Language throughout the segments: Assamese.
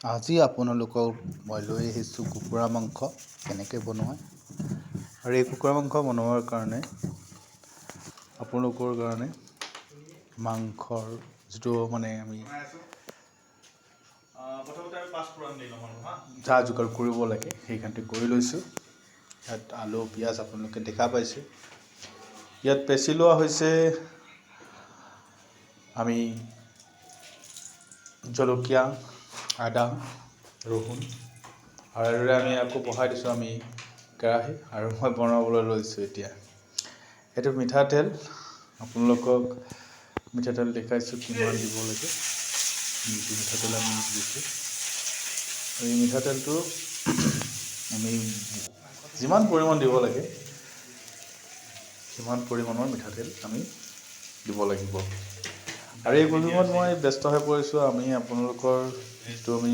আজি আপোনালোকক মই লৈ আহিছোঁ কুকুৰা মাংস কেনেকৈ বনোৱা। আৰু এই কুকুৰা মাংস বনোৱাৰ কাৰণে আপোনালোকৰ কাৰণে মাংসৰ যিটো আমি যা যোগাৰ কৰিব লাগে সেইখিনি কৰি লৈছোঁ। ইয়াত আলু পিঁয়াজ আপোনালোকে দেখা পাইছে। ইয়াত পেচি লোৱা হৈছে আমি জলকীয়া, আদা, ৰহুন আৰু এনেদৰে আমি আকৌ বহাই দিছোঁ আমি কেৰাহী আৰু মই বনাবলৈ লৈছোঁ। এতিয়া এইটো মিঠাতেল, আপোনালোকক মিঠাতেল দেখাইছোঁ কিমান দিব লাগে। মিঠাতেল আমি দিছোঁ। এই মিঠাতেলটো আমি যিমান পৰিমাণ দিব লাগে সিমান পৰিমাণৰ মিঠাতেল আমি দিব লাগিব। আৰু এই গধূলিত মই ব্যস্ত হৈ পৰিছোঁ। আমি আপোনালোকৰ যিটো আমি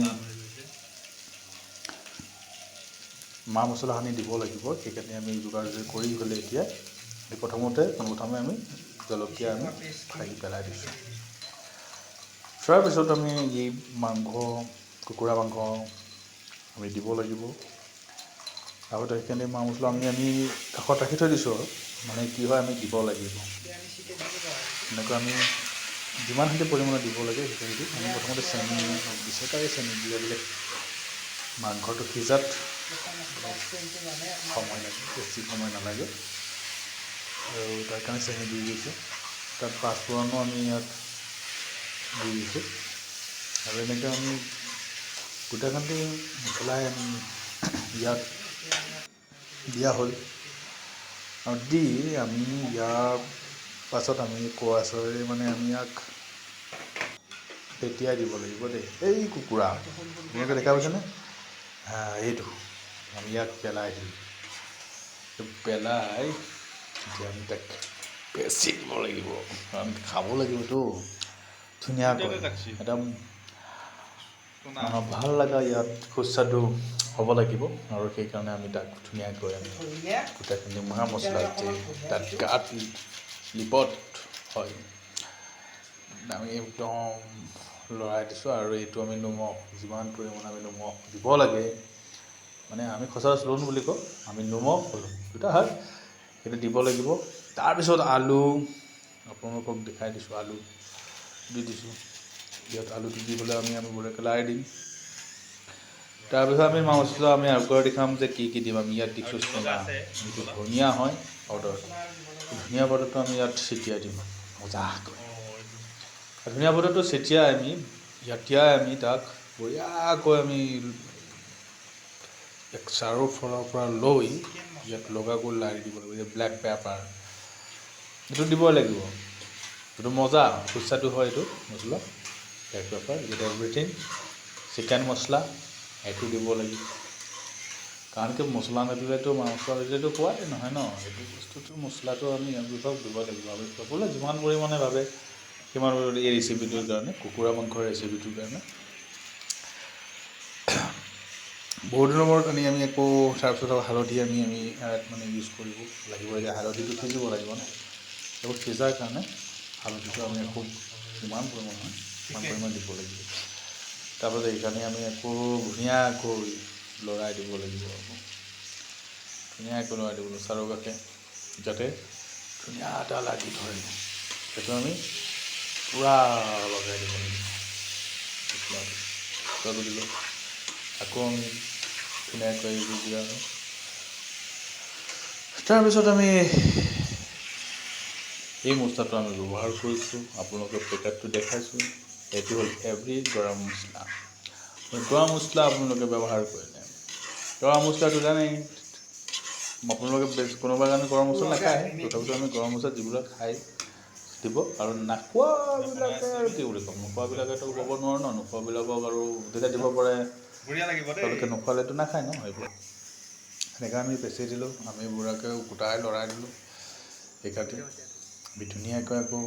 মা মছলা সানি দিব লাগিব সেইকাৰণে আমি যোগাৰ কৰি হ'লে এতিয়া প্ৰথমে আমি জলকীয়া আমি ফালি পেলাই দিছোঁ। তাৰপিছত আমি এই কুকুৰা মাংস আমি দিব লাগিব। আগতে সেইখিনি মা মছলা আমি কাষত ৰাখি থৈ দিছোঁ আৰু কি হয় আমি দিব লাগিব। এনেকৈ আমি যিমানখিনি পৰিমাণৰ দিব লাগে সেইখিনি আমি প্ৰথমতে চেনি দিছোঁ। তাৰে চেনি দিয়া দিলে মাংসটো সিজাত সময় লাগে, বেছি সময় নালাগে আৰু তাৰ কাৰণে চেনি দি দিছোঁ। তাত পাঁচফোৰণো আমি ইয়াত দি দিছোঁ আৰু এনেকৈ আমি গোটেইখিনি মছলাই আমি ইয়াত দিয়া হ'ল আৰু দি আমি ইয়াৰ পাছত আমি কোৱাচৰে আমি ইয়াক পেটিয়াই দিব লাগিব দেই। এই কুকুৰা আপোনালোকে দেখা পাইছেনে? এইটো আমি ইয়াক পেলাই দিম। পেলাই এতিয়া আমি তাক পেচি দিব লাগিব। কাৰণ খাব লাগিবতো ধুনীয়াকৈ একদম ভাল লগা ইয়াত সুস্বাদু হ'ব লাগিব আৰু সেইকাৰণে আমি তাক ধুনীয়াকৈ আমি গোটেইখিনি মা মছলা তাত গাত লিপত হয় আমি একদম লৰাই দিছোঁ। আৰু এইটো আমি নিমখ যিমান পৰিমাণে আমি নিমখ দিব লাগে আমি সচৰাচৰ লোন বুলি কওঁ, আমি নিমখ দুটা হয় সেইটো দিব লাগিব। তাৰপিছত আলু আপোনালোকক দেখাই দিছোঁ, আলু দি দিছোঁ। ইয়াত আলুটো দি পেলাই আমি বঢ়িয়াকৈ লৰাই দিম। তাৰপিছত আমি মা মছলা আমি আগৰ দেখাম যে কি দিম। আমি ইয়াত দিছোঁ যিটো ধনিয়া হয় পাউডাৰ, ধনিয়া পাউডাৰটো আমি ইয়াত ছটিয়াই দিম মজাকৈ। ধনিয়া পাউডাৰটো ছটিয়াই আমি তাক বঢ়িয়াকৈ আমি চাৰিওফালৰ পৰা লৈ ইয়াত লগাকৈ লাৰি দিব লাগিব। ব্লেক পেপাৰ এইটো দিবই লাগিব। এইটো মজা সুস্বাদু হয়। এইটো মছলা ব্লেক পেপাৰ এভৰিথিং চিকেন মছলা এইটো দিব লাগিব। কাৰণ কি মছলা নিদিলেতো মছলা নিদিলেতো সোৱাদেই নহয় ন। এইটো বস্তুটো মছলাটো আমি এওঁলোকক দিব লাগিব। আমি সকলোৱে যিমান পৰিমাণে ভাবে সিমান পৰিমাণে এই ৰেচিপিটোৰ কাৰণে, কুকুৰা মাংসৰ ৰেচিপিটোৰ কাৰণে বহুত দিনৰ মূৰত আমি আকৌ তাৰপিছত হালধি আমি ইউজ কৰিব লাগিব। এতিয়া হালধিটো সিজিব লাগিব ন, সেইবোৰ সিজাৰ কাৰণে হালধিটো আমি আকৌ যিমান পৰিমাণ দিব লাগিব। তাৰপিছত এইকাৰণে আমি আকৌ ধুনীয়াকৈ লৰাই দিব লাগিব। ধুনীয়াকৈ লৰাই দিব লাগিব চাৰিওকাষে যাতে ধুনীয়া এটা লাগি ধৰে। সেইটো আমি পূৰা লগাই দিব লাগিব। আকৌ আমি ধুনীয়াকৈ দিয়া আৰু তাৰপিছত আমি এই মছলাটো আমি ব্যৱহাৰ কৰিছোঁ। আপোনালোকক পেকেটটো দেখাইছোঁ। এইটো হ'ল এভৰি গৰম মছলা। গৰম মছলা আপোনালোকে ব্যৱহাৰ কৰিলে গৰম মছলাটো জানেই আপোনালোকে কোনোবা কাৰণে গৰম মছলা নাখায়, তথাপিতো আমি গৰম মছলা যিবিলাক খায় দিব। আৰু নোখোৱাবিলাকে আৰু কি বুলি ক'ম, নোখোৱাবিলাকেতো ক'ব নোৱাৰোঁ ন। নোখোৱাবিলাকক আৰু যেতিয়া দিব পাৰে তেওঁলোকে নোখোৱালেতো নাখায় ন। সেইবোৰ সেনেকৈ আমি পেচি দিলোঁ। আমি বুঢ়াকৈ গোটাই লৰাই দিলোঁ। সেইকাৰণে আমি ধুনীয়াকৈ আকৌ